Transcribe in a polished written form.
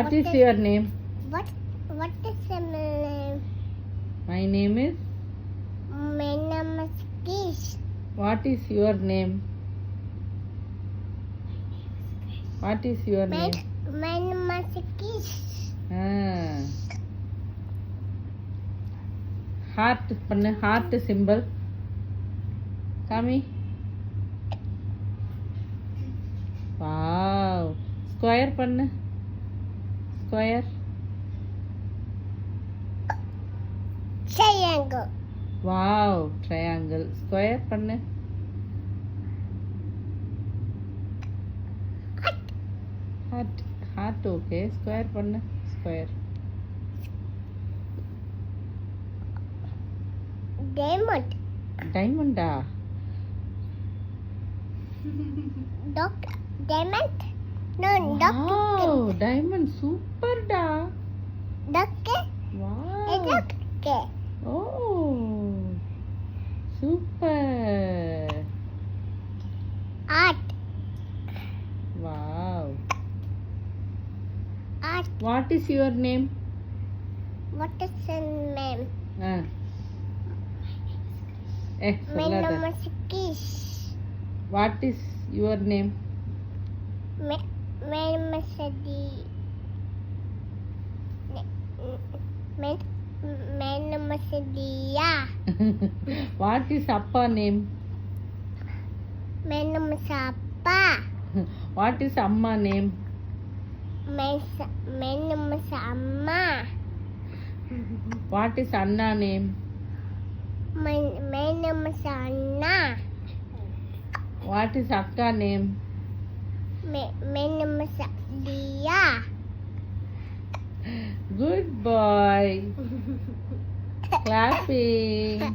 What is your name? What is your name? My name is. My name is Kish. What is your name? What is your name? My name is Kish. Heart பண்ணு, heart symbol. காமி. Wow. Square பண்ணு. Square. Triangle. Wow. Triangle. Square பண்ணு. Heart. Heart okay. Square பண்ணு. Square. Diamond. Diamond ah. Diamond? No, Wow. Diamond super da. duck. Wow. Duck. Oh. Super. Art. Wow. Art. What is your name? What is your name? My சொல்லாத. name is Kish. What is your name? My name is my name is Dia. What is Appa name? My name is Appa. What is Amma name? My name is Amma. What is Anna name? My name is Anna. What is Akka name? My name is Dia. Good boy. Clapping.